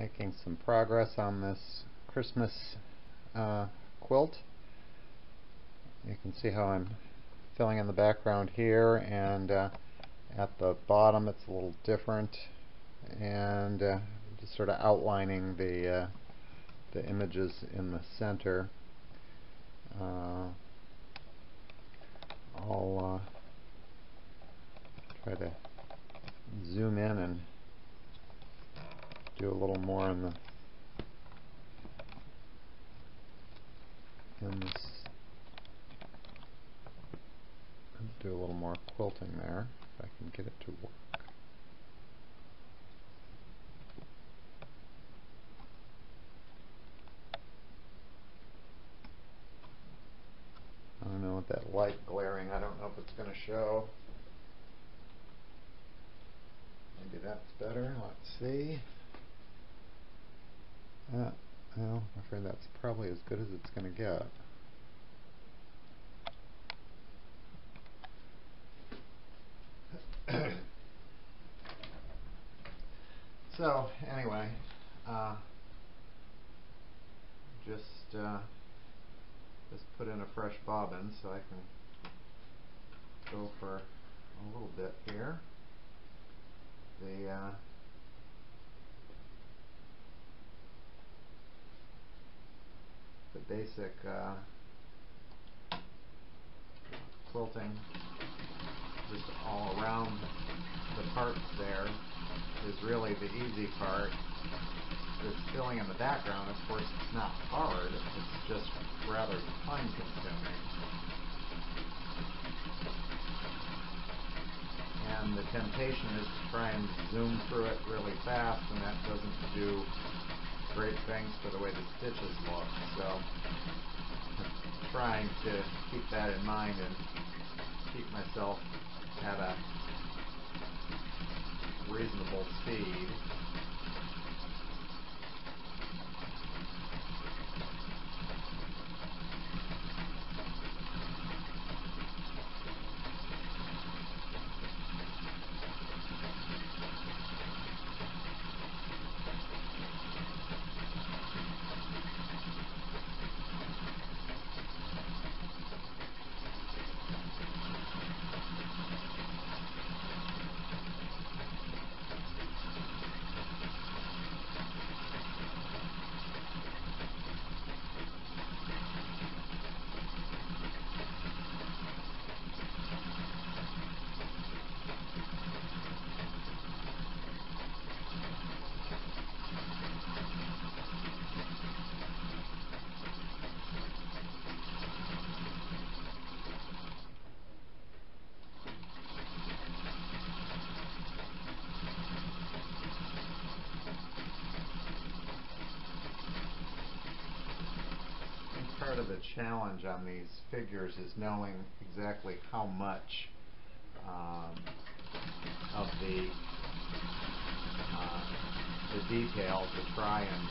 making some progress on this Christmas quilt. You can see how I'm filling in the background here, and at the bottom it's a little different, and just sort of outlining the images in the center. I'll try to zoom in and do a little more in this. Do a little more quilting there, if I can get it to work. I don't know with that light glaring, I don't know if it's going to show. Maybe that's better. Let's see. Well, I'm afraid that's probably as good as it's going to get. So anyway, just put in a fresh bobbin so I can go for a little bit here. The basic quilting just all around the parts there is really the easy part. This filling in the background, of course, it's not hard, it's just rather time consuming. And the temptation is to try and zoom through it really fast, and that doesn't do great things for the way the stitches look. So trying to keep that in mind and keep myself at a reasonable speed. Part of the challenge on these figures is knowing exactly how much of the detail to try and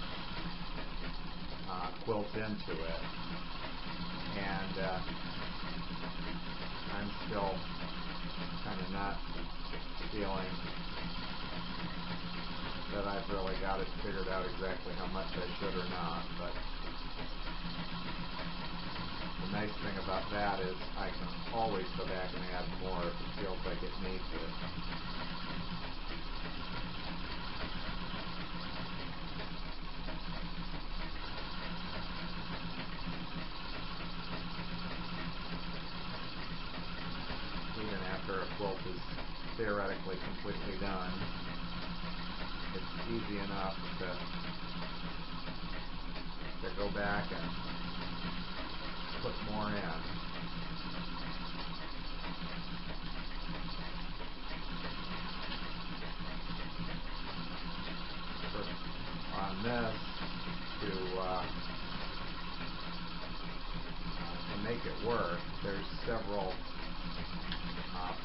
quilt into it, and I'm still kind of not feeling that I've really got it figured out exactly how much I should or not, but the nice thing about that is I can always go back and add more if it feels like it needs it. Even after a quilt is theoretically completely done, it's easy enough to go back and put more in. On this, to make it work, there's several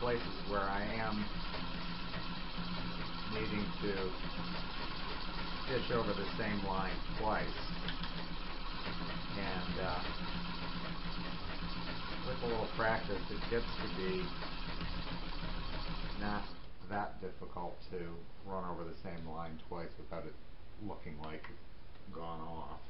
places where I am needing to stitch over the same line twice, and with a little practice it gets to be not that difficult to run over the same line twice without it looking like gone off.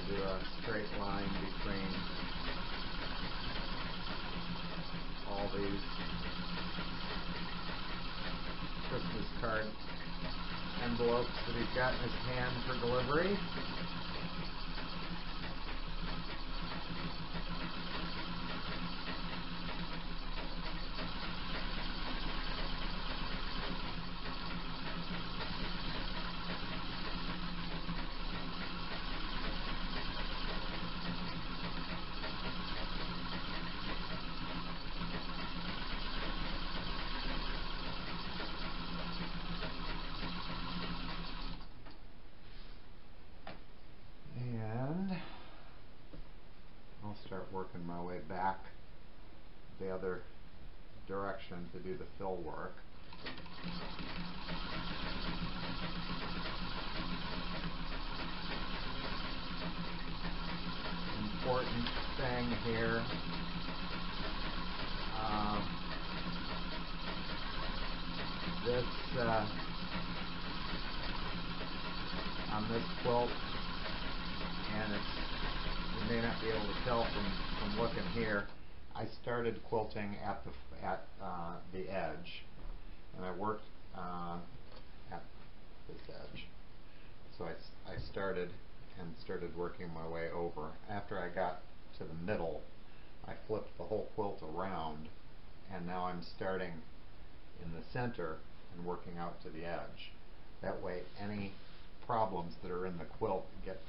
Do a straight line between all these Christmas card envelopes that he's got in his hand for delivery. I'll start working my way back the other direction to do the fill work. Important thing here, this on this quilt, and you may not be able to tell from looking here, I started quilting at the edge, and I worked at this edge. So I started working my way over. After I got to the middle, I flipped the whole quilt around, and now I'm starting in the center and working out to the edge. That way any problems that are in the quilt get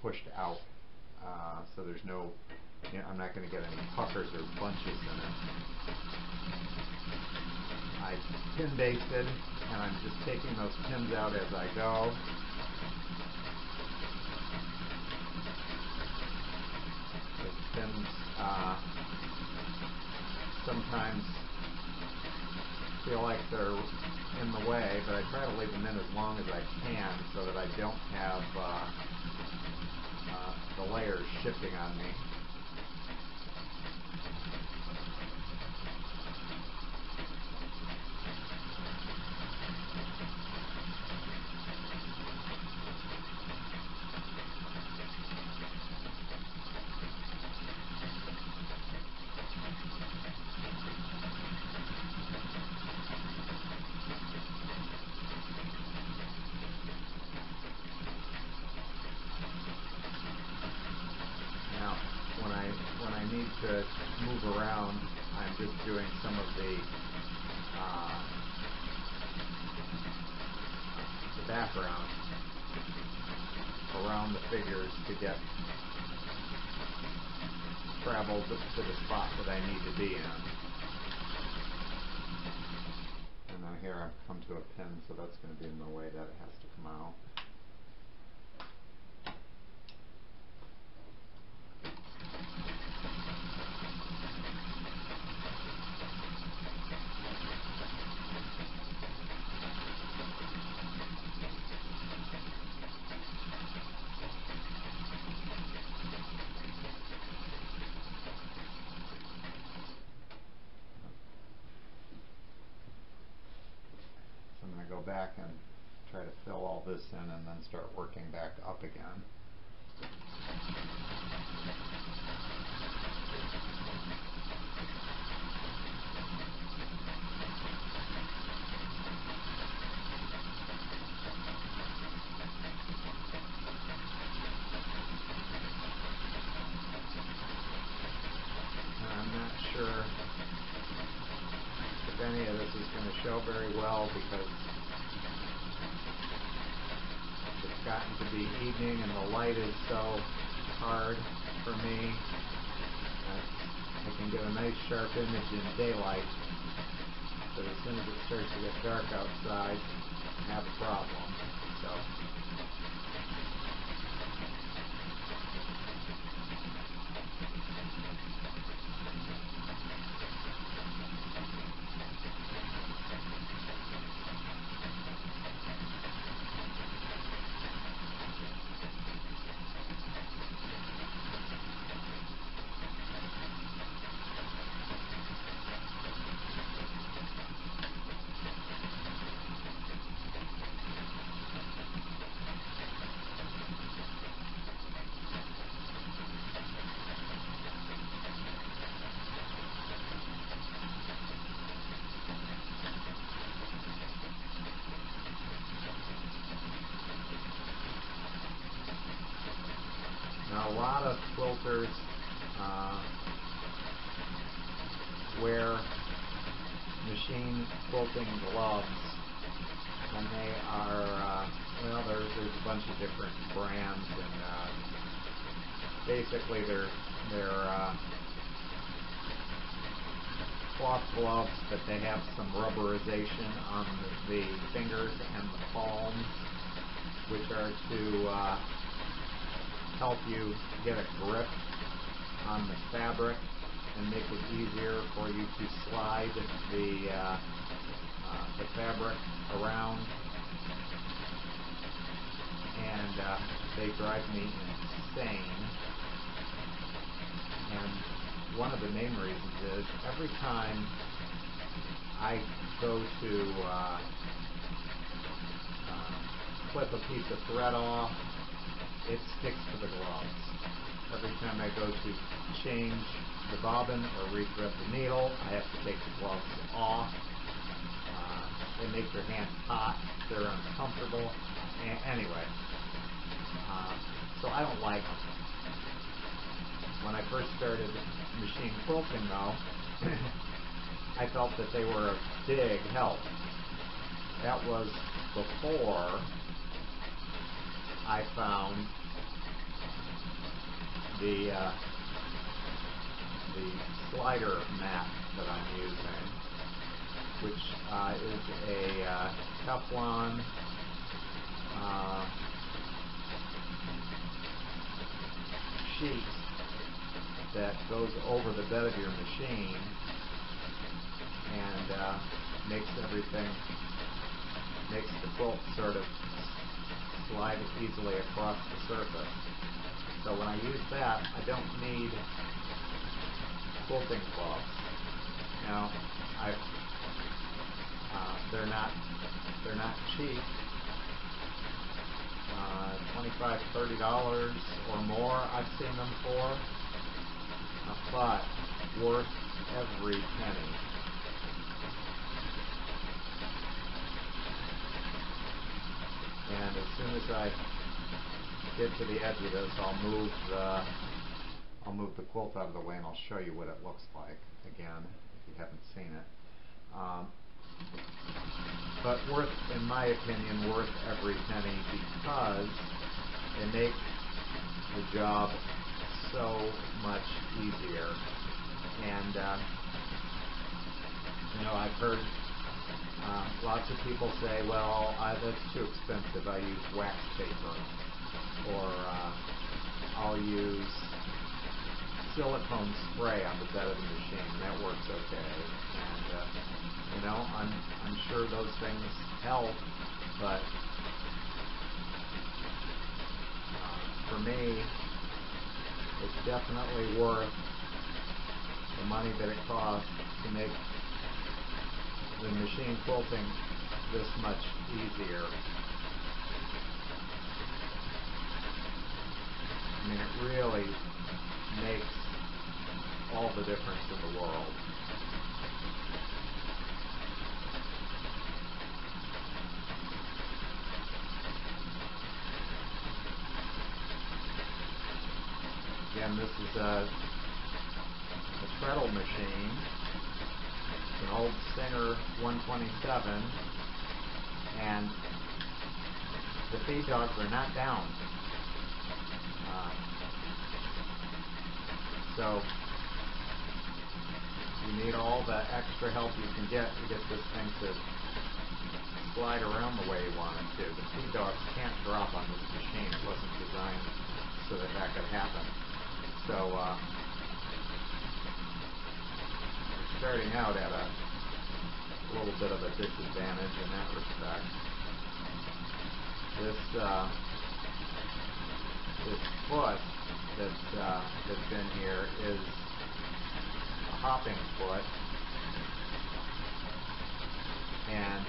pushed out, so there's no, I'm not going to get any puckers or bunches in it. I pin basted, and I'm just taking those pins out as I go. Those pins sometimes feel like they're in the way, but I try to leave them in as long as I can so that I don't have the layers shifting on me. When I need to move around, I'm just doing some of the background around the figures to get traveled to the spot that I need to be in. And now here I've come to a pin, so that's going to be in the way that it has to come out. I'm going to go back and try to fill all this in and then start working back up again. I'm not sure if any of this is going to show very well because it's gotten to be evening and the light is so hard for me that I can get a nice sharp image in daylight, but as soon as it starts to get dark outside, I have a problem. So us quilters wear machine quilting gloves when they are, well, there's a bunch of different brands, and basically they're cloth gloves, but they have some rubberization on the fingers and the palms, which are to help you get a grip on the fabric and make it easier for you to slide the fabric around. And they drive me insane. And one of the main reasons is every time I go to clip a piece of thread off, it sticks to the gloves. Every time I go to change the bobbin or rethread the needle, I have to take the gloves off. They make your hands hot. They're uncomfortable. Anyway, so I don't like them. When I first started machine quilting, though, I felt that they were a big help. That was before I found the slider mat that I'm using, which is a Teflon sheet that goes over the bed of your machine and makes the quilt sort of slide easily across the surface. So when I use that, I don't need quilting gloves. Now, they're not cheap. $25, $30 or more I've seen them for, but worth every penny. And as soon as I get to the edge of this, I'll move the quilt out of the way, and I'll show you what it looks like again if you haven't seen it. But worth, in my opinion, worth every penny, because they make the job so much easier. And I've heard lots of people say, well, that's too expensive. I use wax paper, or I'll use silicone spray on the bed of the machine. That works okay. And I'm sure those things help, but for me, it's definitely worth the money that it costs to make the machine quilting this much easier. I mean, it really makes all the difference in the world. Again, this is a treadle machine. It's an old Singer 127, and the feed dogs are not down. So you need all the extra help you can get to get this thing to slide around the way you want it to. The feed dogs can't drop on this machine. It wasn't designed so that could happen. So we're starting out at a little bit of a disadvantage in that respect. This foot that's in here is a hopping foot, and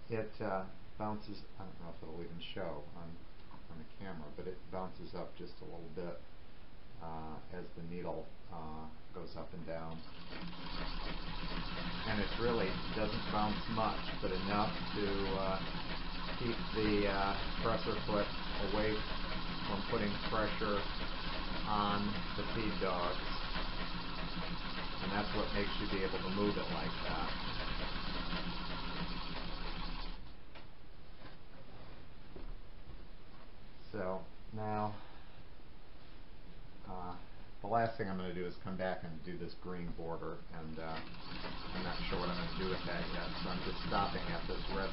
it bounces. I don't know if it'll even show on the camera, but it bounces up just a little bit as the needle goes up and down. And it really doesn't bounce much, but enough to keep the presser foot away from putting pressure on the feed dogs, and that's what makes you be able to move it like that. So now the last thing I'm going to do is come back and do this green border, and I'm not sure what I'm going to do with that yet, so I'm just stopping at this red,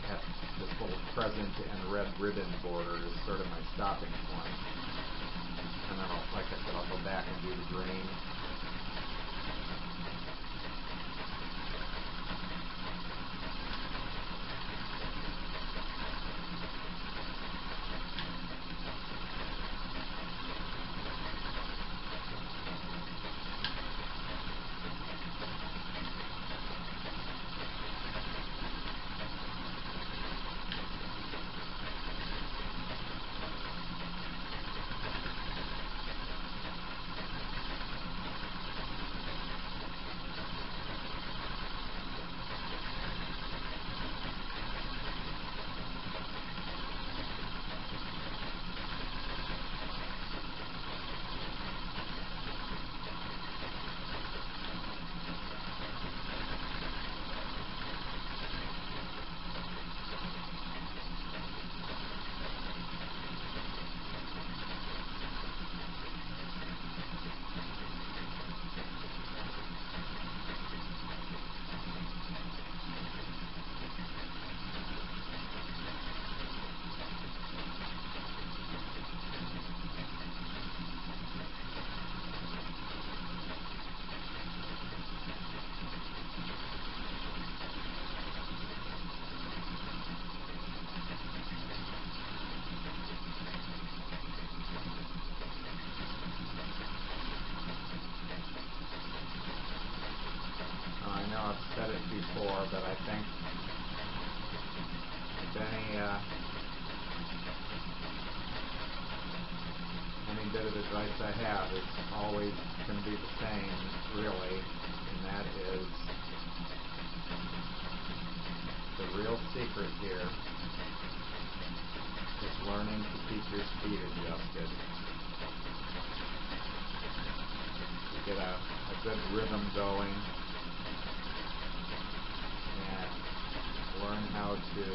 at this little crescent and red ribbon border is sort of my stopping point. And then, like I said, I'll go back and do the green. I know I've said it before, but I think if any bit of advice I have is always going to be the same, really, and that is the real secret here is learning to keep your speed adjusted. To get a good rhythm going, and learn how to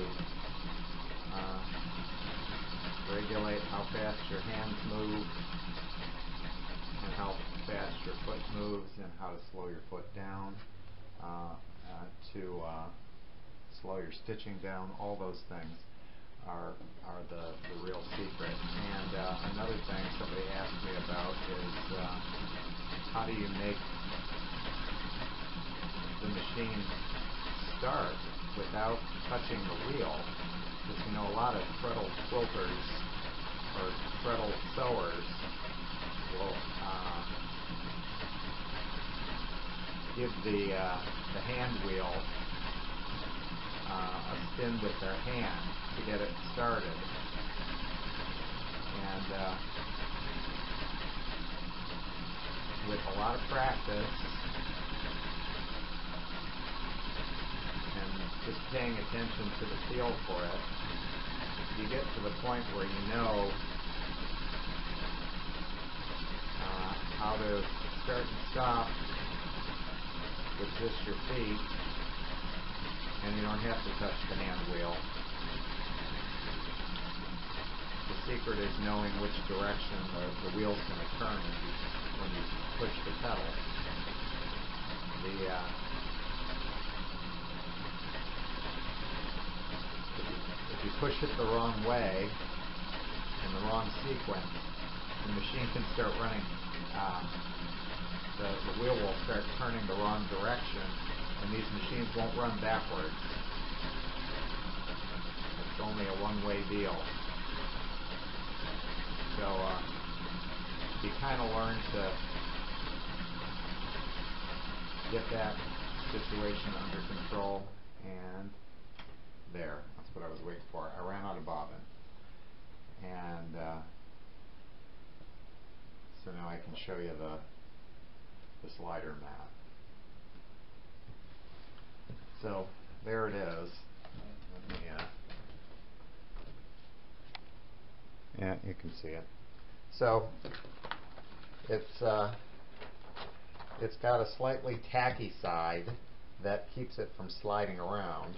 regulate how fast your hands move and how fast your foot moves, and how to slow your foot down, to slow your stitching down. All those things are the real secret. And another thing somebody asked me about is how do you make the machine start without touching the wheel? Because you know, a lot of treadle quilters or treadle sewers will give the hand wheel a spin with their hand to get it started. And with a lot of practice and just paying attention to the feel for it, you get to the point where you know how to start and stop with just your feet, and you don't have to touch the hand wheel. The secret is knowing which direction the wheel's going to turn when you push the pedal. If you push it the wrong way, in the wrong sequence, the machine can start running. The wheel will start turning the wrong direction, and these machines won't run backwards. It's only a one-way deal. So you kind of learn to get that situation under control, and there. That's what I was waiting for. I ran out of bobbin. And so now I can show you the slider mat. So there it is. Let me Yeah, you can see it. So it's got a slightly tacky side that keeps it from sliding around,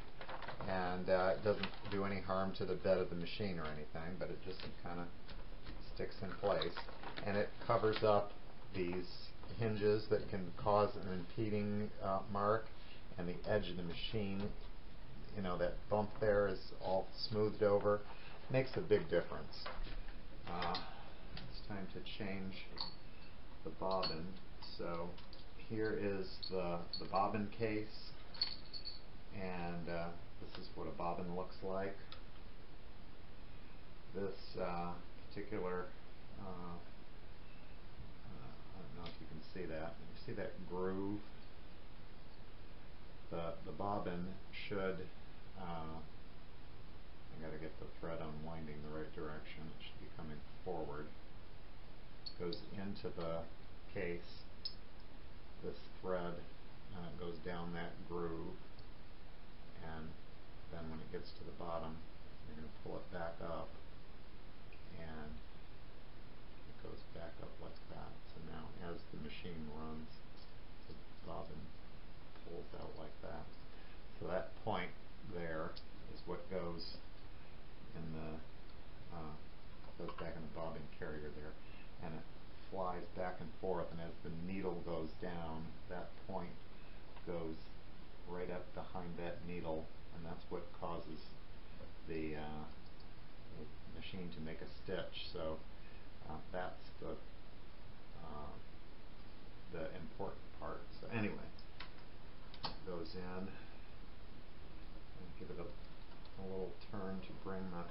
and it doesn't do any harm to the bed of the machine or anything, but it just kind of sticks in place, and it covers up these hinges that can cause an impeding mark, and the edge of the machine, you know, that bump there is all smoothed over. Makes a big difference. It's time to change the bobbin. So here is the bobbin case, and this is what a bobbin looks like. This particular, I don't know if you can see that. You see that groove? The bobbin should, I got to get the thread unwinding the right direction. It should be coming forward. Goes into the case. This thread goes down that groove, and then when it gets to the bottom, you're going to pull it back up, and it goes back up like that. So now as the machine runs, the bobbin pulls out like that. So that point there is what goes in the goes back in the bobbin carrier there, and it flies back and forth, and as the needle goes down, that point goes right up behind that needle, and that's what causes the machine to make a stitch. So that's the important part. So anyway, it goes in, and give it a little turn to bring the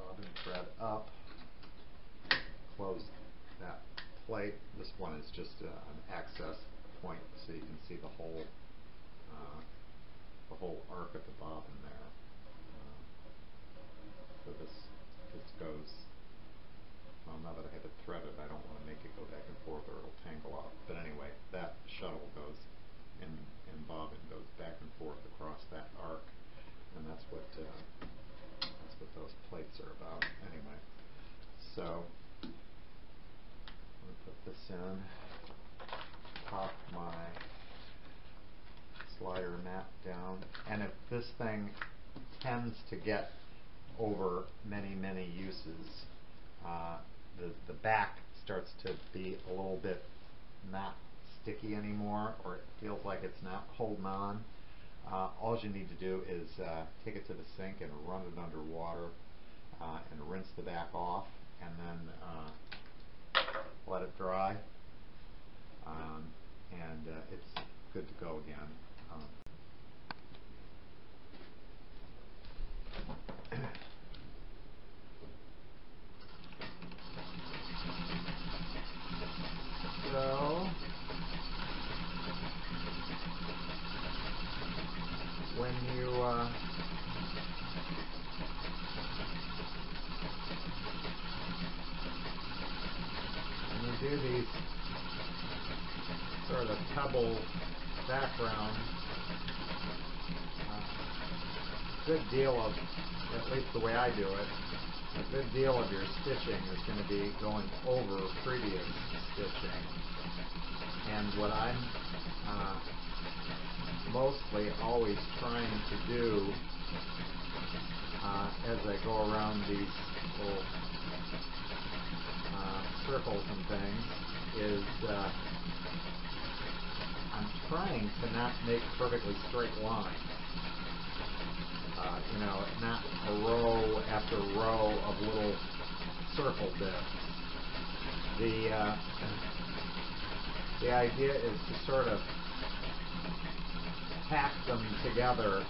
bobbin thread up. Close that plate. This one is just an access point, so you can see the whole arc of the bobbin there. So this goes. Well, now that I have it threaded, I don't want to make it go back and forth or it'll tangle up. But anyway, that shuttle goes in bobbin, goes back and forth across that arc, and that's what those plates are about. Anyway, so I'm going to put this in, pop my slider mat down, and if this thing tends to get over many uses, the back starts to be a little bit not sticky anymore, or it feels like it's not holding on. All you need to do is take it to the sink and run it under water and rinse the back off, and then let it dry, and it's good to go again. So when you do these sort of pebble background, a good deal of, at least the way I do it, a good deal of your stitching is going to be going over previous stitching. And what I'm mostly always trying to do as I go around these little circles and things is I'm trying to not make perfectly straight lines. You know, not a row after row of little circle bits. The idea is to sort of pack them together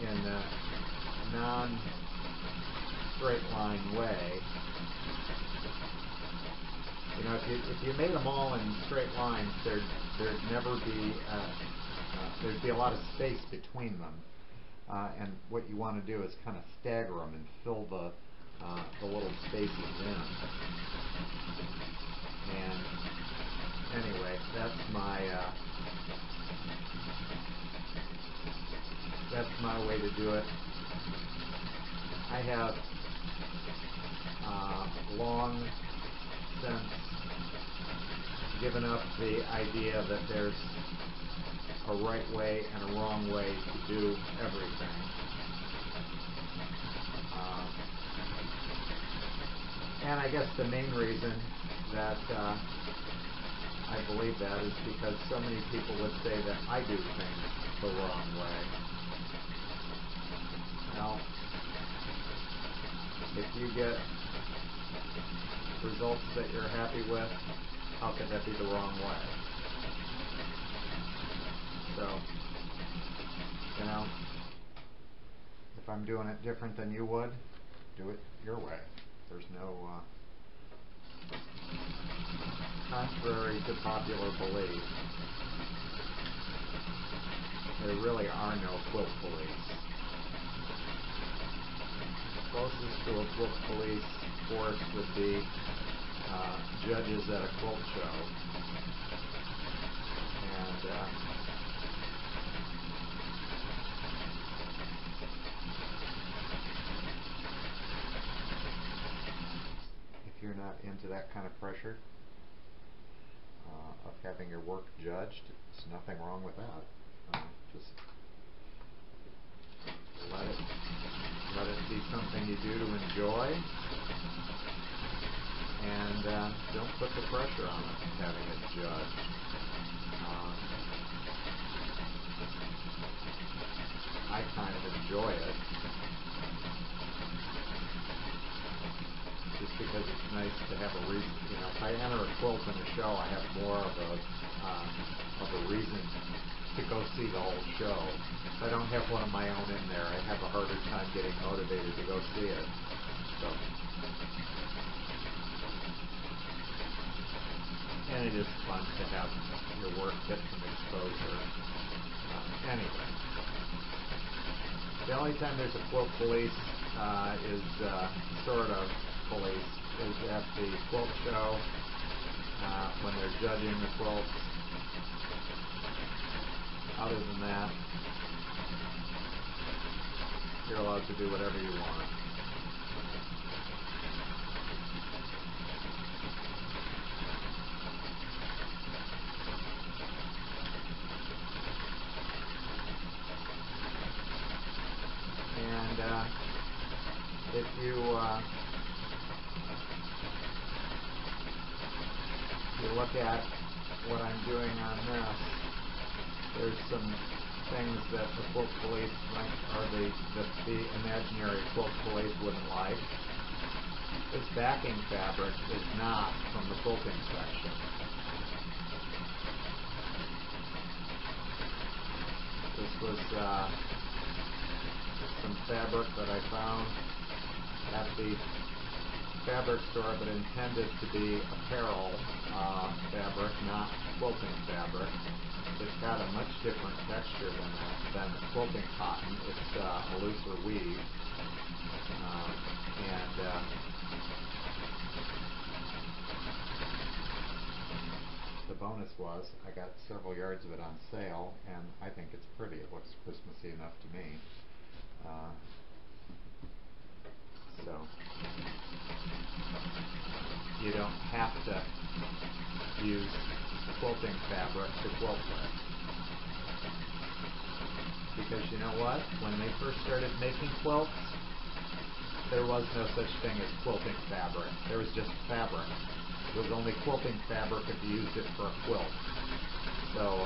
in a non-straight line way. You know, if you made them all in straight lines, there'd never be there'd be a lot of space between them, and what you want to do is kind of stagger them and fill the little spaces in. And anyway, that's my way to do it. I have long since given up the idea that there's a right way and a wrong way to do everything. And I guess the main reason that I believe that is because so many people would say that I do things the wrong way. Now, if you get results that you're happy with, how could that be the wrong way? So, you know, if I'm doing it different than you would, do it your way. There's no contrary to popular belief. There really are no quilt police. Closest to a quilt police force would be judges at a quilt show. And if you're not into that kind of pressure of having your work judged, there's nothing wrong with that. Just let it be something you do to enjoy, and don't put the pressure on it, having it judged. I kind of enjoy it, just because it's nice to have a reason. You know, if I enter a quilt in a show, I have more of a reason to go see the whole show. If I don't have one of my own in there, I have a harder time getting motivated to go see it. So, and it is fun to have your work get some exposure. Anyway, the only time there's a quilt police is sort of police is at the quilt show when they're judging the quilts. Other than that, you're allowed to do whatever you want. And if you look at what I'm doing on this, there's some things that the quilt police or the imaginary quilt police wouldn't like. This backing fabric is not from the quilting section. This was some fabric that I found at the fabric store, but intended to be apparel fabric, not quilting fabric. It's got a much different texture than quilting cotton. It's a looser weave, and the bonus was I got several yards of it on sale, and I think it's pretty. It looks Christmassy enough to me. So you don't have to use quilting fabric to quilt with. Because you know what? When they first started making quilts, there was no such thing as quilting fabric. There was just fabric. It was only quilting fabric if you used it for a quilt. So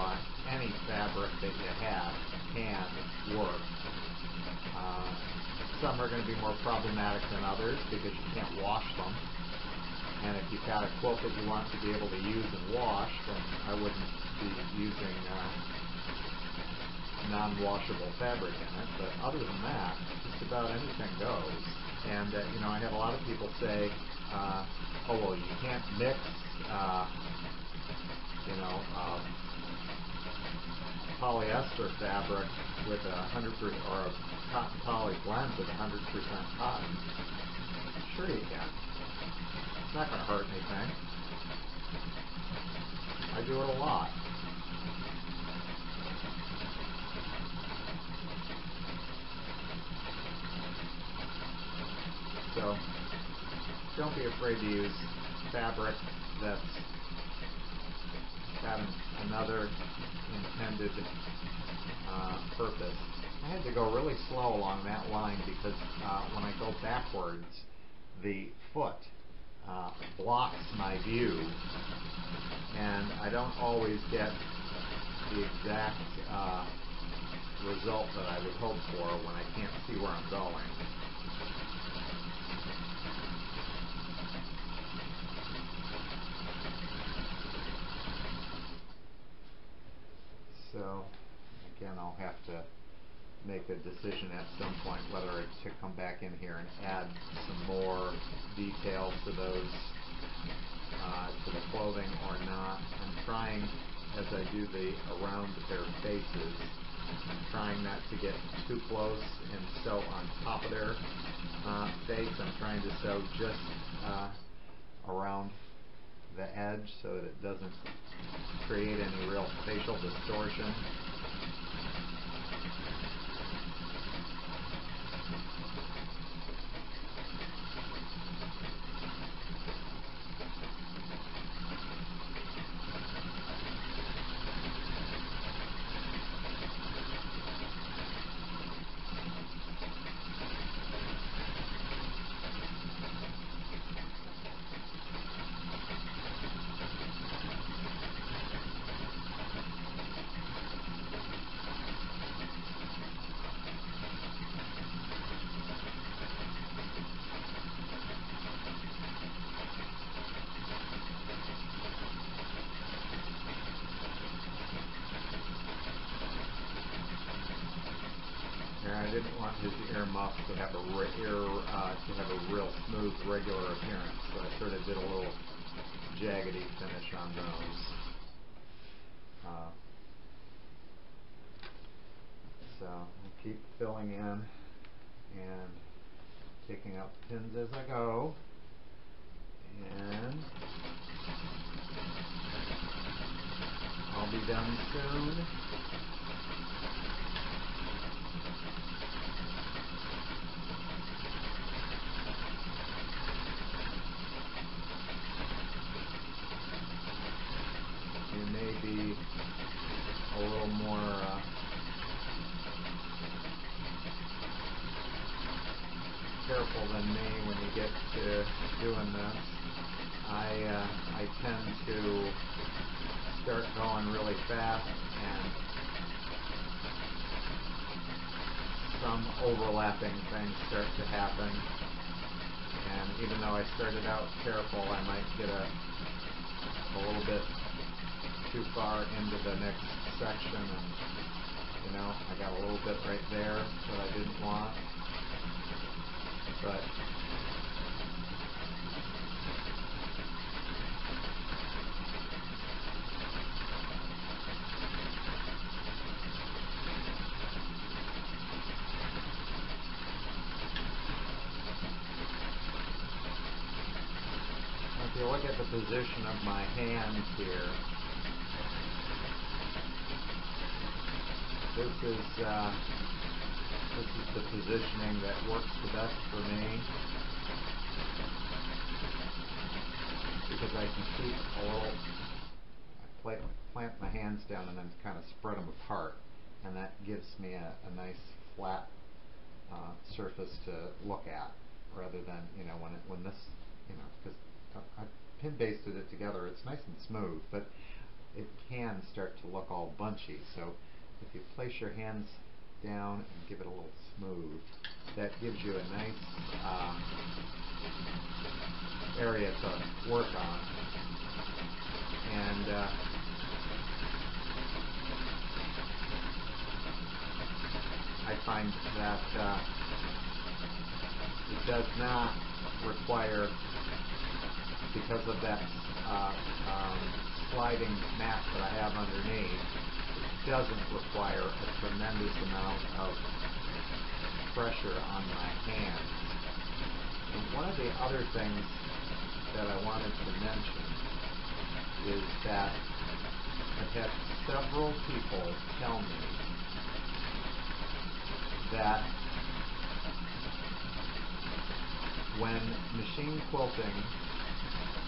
any fabric that you have can work. Some are going to be more problematic than others because you can't wash them. And if you've got a quilt that you want to be able to use and wash, then I wouldn't be using non-washable fabric in it. But other than that, just about anything goes. And you know, I have a lot of people say, "Oh well, you can't mix, polyester fabric with 100% or a cotton poly blend with 100% cotton." Sure you can. It's not going to hurt anything. I do it a lot. don't be afraid to use fabric that's got another intended purpose. I had to go really slow along that line because when I go backwards, the foot blocks my view, and I don't always get the exact result that I would hope for when I can't see where I'm going. So again, I'll have to make a decision at some point whether to come back in here and add some more detail to those to the clothing or not. I'm trying, as I do the around their faces, I'm trying not to get too close and sew on top of their face. I'm trying to sew just around the edge so that it doesn't create any real facial distortion. I didn't want his ear muff to have a real smooth, regular appearance, so I sort of did a little jaggedy finish on those. So I'll keep filling in and taking out pins as I go, and I'll be done soon. You may be a little more careful than me when you get to doing this. I tend to start going really fast, and some overlapping things start to happen. And even though I started out careful, I might get a little bit too far into the next section, and I got a little bit right there that I didn't want. But if you look at the position of my hands here, this is the positioning that works the best for me, because I can keep a little, I plant my hands down and then kind of spread them apart, and that gives me a nice flat surface to look at, rather than when this, because I pin basted it together, it's nice and smooth, but it can start to look all bunchy. So if you place your hands down and give it a little smooth, that gives you a nice area to work on. And I find that it does not require, because of that sliding mat that I have underneath, it doesn't require a tremendous amount of pressure on my hands. And one of the other things that I wanted to mention is that I've had several people tell me that when machine quilting,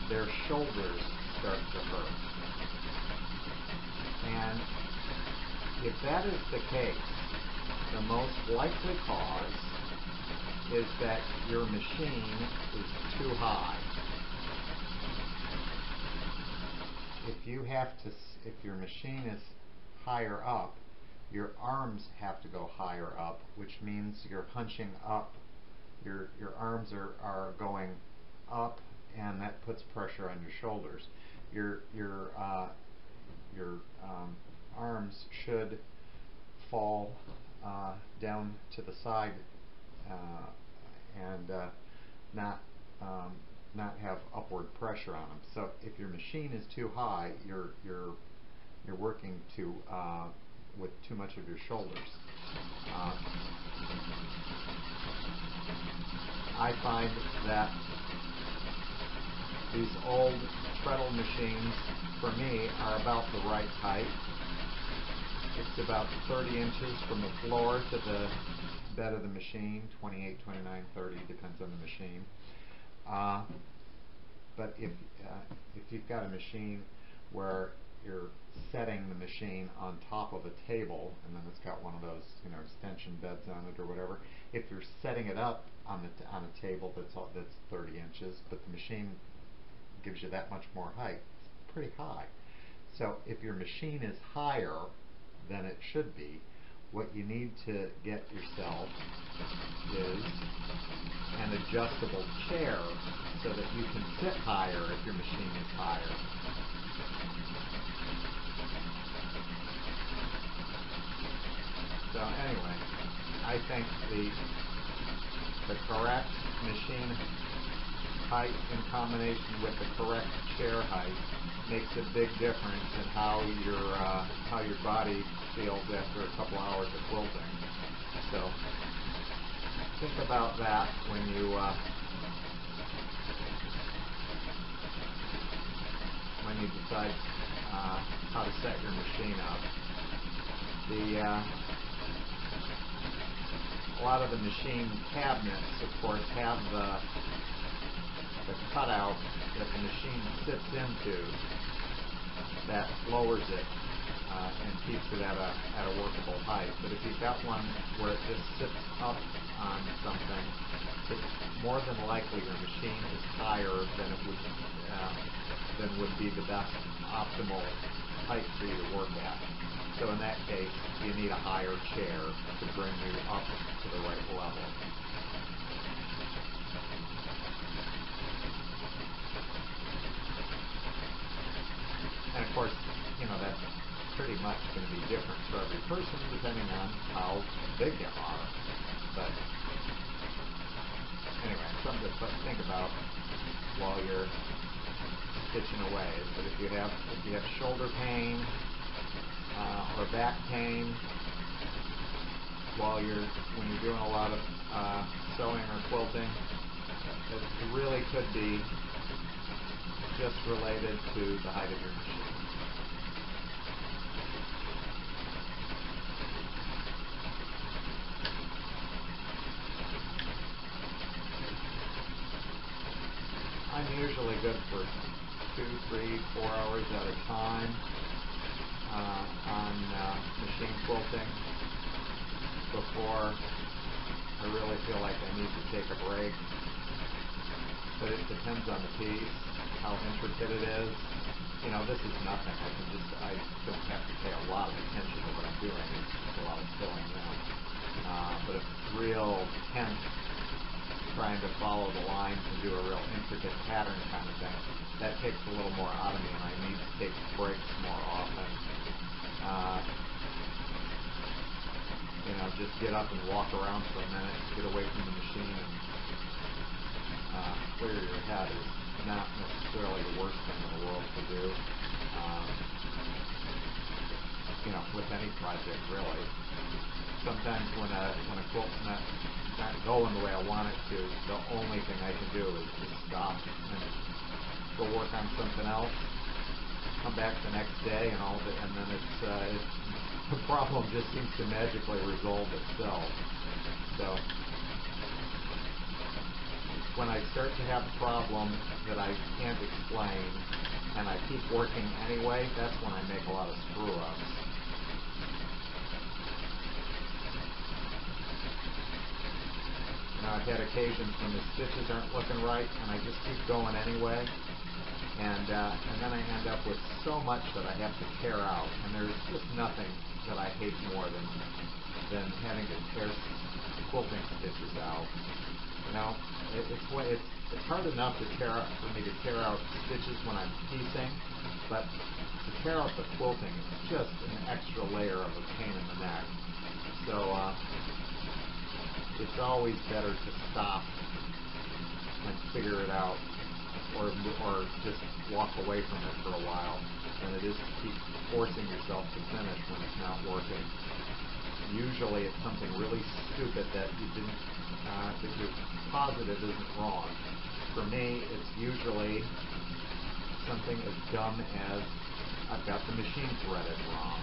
their shoulders start to hurt. And if that is the case, the most likely cause is that your machine is too high. If your machine is higher up, your arms have to go higher up, which means you're hunching up. Your arms are going up, and that puts pressure on your shoulders. Your arms should fall down to the side and not have upward pressure on them. So if your machine is too high, you're working with too much of your shoulders. I find that these old treadle machines, for me, are about the right height. It's about 30 inches from the floor to the bed of the machine, 28, 29, 30, depends on the machine. But if you've got a machine where you're setting the machine on top of a table, and then it's got one of those, extension beds on it or whatever. If you're setting it up on a table that's 30 inches, but the machine gives you that much more height, it's pretty high. So if your machine is higher than it should be, what you need to get yourself is an adjustable chair so that you can sit higher if your machine is higher. So anyway, I think the correct machine height in combination with the correct chair height makes a big difference in how your body feels after a couple hours of quilting. So think about that when you decide how to set your machine up. A lot of the machine cabinets, of course, have the cutout that the machine sits into that lowers it and keeps it at a workable height. But if you've got one where it just sits up on something, it's more than likely your machine is higher than would be the best optimal height for you to work at. So in that case, you need a higher chair to bring you up to the right level. And of course, that's pretty much going to be different for every person depending on how big you are. But anyway, something to think about while you're stitching away. But if you have shoulder pain or back pain when you're doing a lot of sewing or quilting, it really could be just related to the height of your machine. I'm usually good for 2, 3, 4 hours at a time on machine quilting before I really feel like I need to take a break. But it depends on the piece, how intricate it is. This is nothing. I don't have to pay a lot of attention to what I'm doing. It's just a lot of filling in. But if it's real tense, trying to follow the lines and do a real intricate pattern kind of thing, that takes a little more out of me, and I need to take breaks more often. Just get up and walk around for a minute, get away from the machine, and clear your head is not necessarily the worst thing in the world to do. With any project, really. Sometimes when a quilt's not going the way I want it to, the only thing I can do is just stop and go work on something else, come back the next day, and then the problem just seems to magically resolve itself. So when I start to have a problem that I can't explain and I keep working anyway, that's when I make a lot of screw-ups. Now I've had occasions when the stitches aren't looking right and I just keep going anyway, and then I end up with so much that I have to tear out, and there's just nothing that I hate more than having to tear quilting stitches out. You know, it's hard enough for me to tear out stitches when I'm piecing, but to tear out the quilting is just an extra layer of a pain in the neck. So it's always better to stop and figure it out, or just walk away from it for a while, than it is to keep forcing yourself to finish when it's not working. Usually it's something really stupid that that you're positive isn't wrong. For me, it's usually something as dumb as I've got the machine threaded wrong,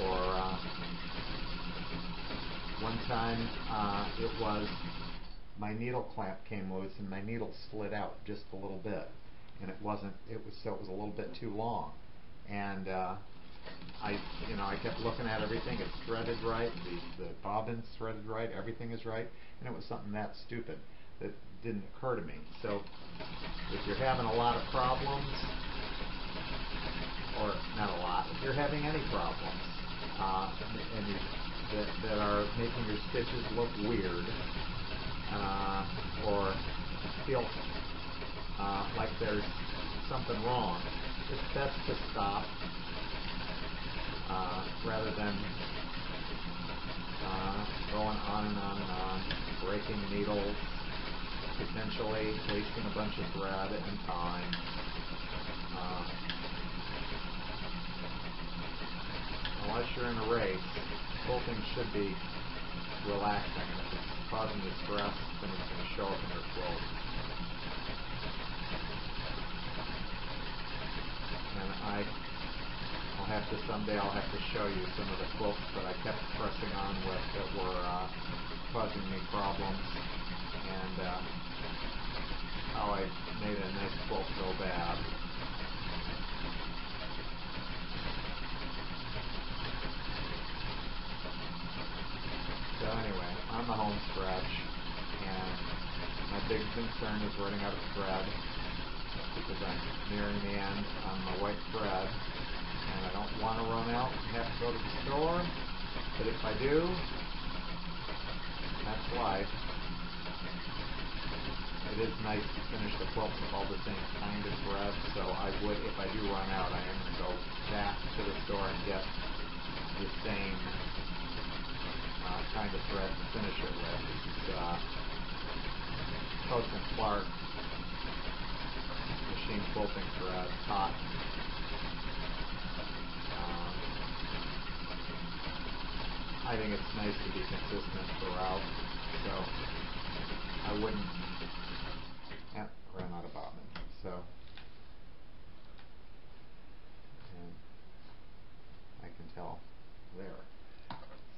or one time it was my needle clamp came loose and my needle slid out just a little bit, and it was a little bit too long, and I kept looking at everything. It's threaded right, the bobbin's threaded right, everything is right, and it was something that stupid that didn't occur to me. So if you're having a lot of problems, or not a lot, if you're having any problems that are making your stitches look weird, or feel like there's something wrong, it's best to stop rather than going on and on and on, breaking needles, potentially wasting a bunch of thread and time. Unless you're in a race, quilting should be relaxing, and if it's causing you stress, then it's going to show up in your quilt. And someday I'll have to show you some of the quilts that I kept pressing on with that were causing me problems, and how I made a nice quilt go bad. So anyway, on the home stretch, and my big concern is running out of thread, because I'm nearing the end on my white thread, and I don't want to run out and have to go to the store, but if I do, that's life. It is nice to finish the quilt with all the same kind of thread, so I would, if I do run out, I am going to go back to the store and get the same kind of thread to finish it with. This is Coats and Clark machine quilting thread, cotton. I think it's nice to be consistent throughout, so I wouldn't. Ran out of bobbin, so and I can tell there.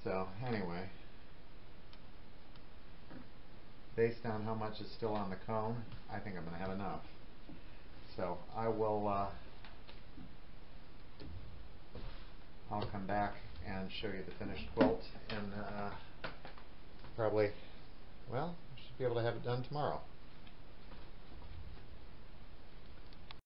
So anyway, based on how much is still on the cone, I think I'm going to have enough. So I will. I'll come back and show you the finished quilt, and probably, well, I should be able to have it done tomorrow.